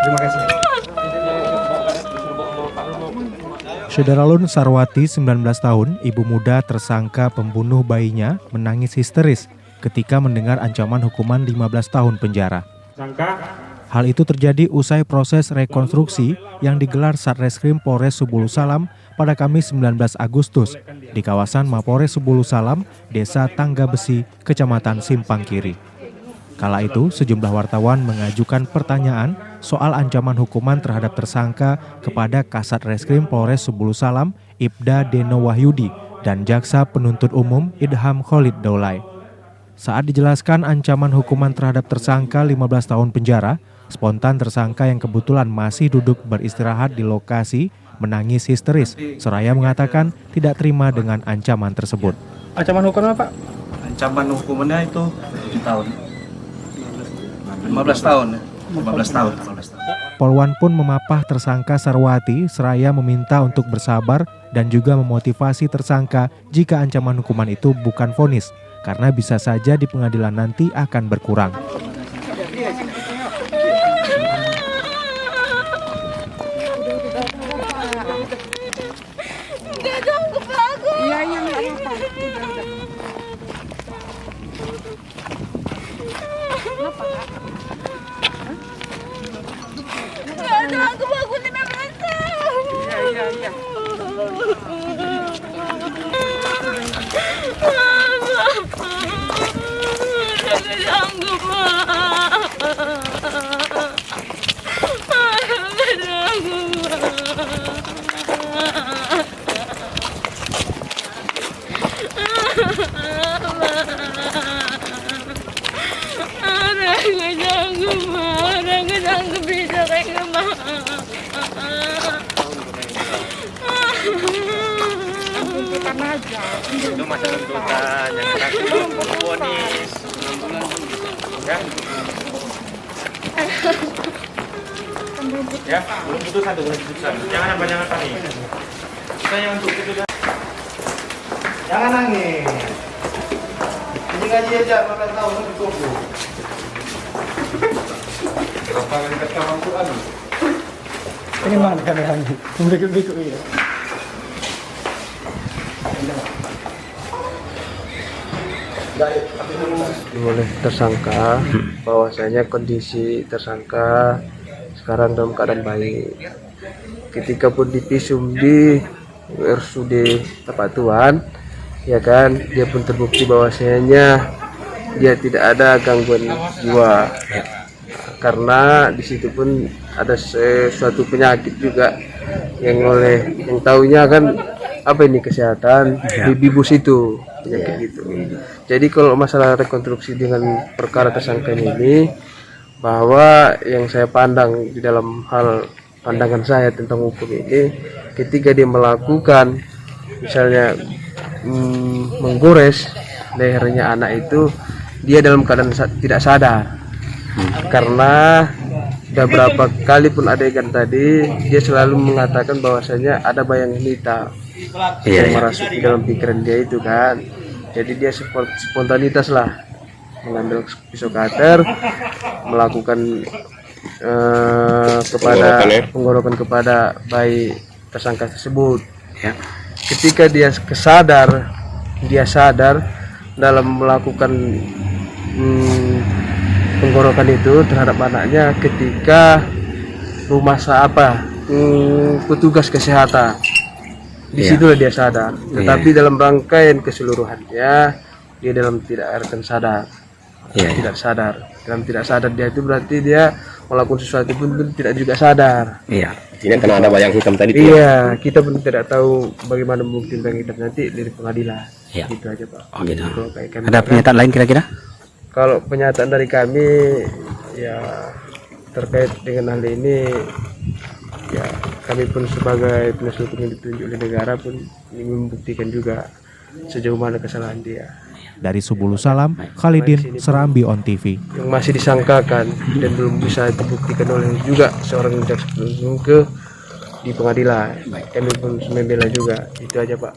Terima kasih. Syederalun Sarwati, 19 tahun, ibu muda tersangka pembunuh bayinya, menangis histeris ketika mendengar ancaman hukuman 15 tahun penjara. Hal itu terjadi usai proses rekonstruksi yang digelar Satreskrim Polres Subulu Salam pada Kamis 19 Agustus di kawasan Mapores Subulu Salam, Desa Tangga Besi, Kecamatan Simpang Kiri. Kala itu, sejumlah wartawan mengajukan pertanyaan soal ancaman hukuman terhadap tersangka kepada Kasat Reskrim Polres Subulu Salam, Ibda Deno Wahyudi, dan Jaksa Penuntut Umum Idham Khalid Daulay. Saat dijelaskan ancaman hukuman terhadap tersangka 15 tahun penjara, spontan tersangka yang kebetulan masih duduk beristirahat di lokasi menangis histeris, seraya mengatakan tidak terima dengan ancaman tersebut. Ancaman hukuman apa, Pak? Ancaman hukumannya itu 7 tahun. 15 tahun. 15 tahun. Polwan pun memapah tersangka Sarwati seraya meminta untuk bersabar dan juga memotivasi tersangka jika ancaman hukuman itu bukan vonis, karena bisa saja di pengadilan nanti akan berkurang. Aku 15 tahun. Iya. Itu masa tuntutan yang terakhir vonis. Ya, belum putusan. Jangan panik. Saya untuk putusan. Jangan nangis. Ini gaji aja 15 tahun cukup. Apa yang kata Al-Quran? Ini mana kameranya? Berikut ya. Oleh tersangka bahwasanya kondisi tersangka sekarang dalam keadaan baik. Ketika pun divisum di RSUD Tapak Tuan, ya kan, dia pun terbukti bahwasanya dia tidak ada gangguan jiwa. Karena di situ pun ada suatu penyakit juga yang tahunya kan apa ini kesehatan baby bus itu penyakit gitu. Jadi kalau masalah rekonstruksi dengan perkara tersangka ini, bahwa yang saya pandang di dalam hal pandangan saya tentang hukum ini, ketika dia melakukan misalnya menggores lehernya anak itu, dia dalam keadaan tidak sadar. Karena sudah berapa kali pun adegan tadi dia selalu mengatakan bahwasanya ada bayang hitam yang merasuk di dalam pikiran dia itu kan. Jadi dia spontanitas lah mengambil pisau cutter, melakukan penggorokan kepada bayi tersangka tersebut. Ketika dia sadar dalam melakukan penggorokan itu terhadap anaknya ketika petugas kesehatan. Di situlah dia sadar. Tetapi dalam rangkaian keseluruhannya dia dalam tidak akan sadar. Tidak sadar. Dalam tidak sadar dia itu berarti dia melakukan sesuatu pun tidak juga sadar. Tidak karena ada bayang hitam tadi. Kita pun tidak tahu bagaimana bukti bayang hitam nanti dari pengadilan. Gitu aja, Pak. Gitu. Ada pernyataan lain kira-kira? Kalau pernyataan dari kami ya terkait dengan hal ini, ya kami pun sebagai penasihat hukum yang ditunjuk oleh negara pun ingin membuktikan juga sejauh mana kesalahan dia. Dari Subulu Salam, Khalidin, Serambi On TV. Yang masih disangkakan dan belum bisa dibuktikan oleh juga seorang jaksa penuntut di pengadilan. Kami pun membela juga. Itu aja, Pak.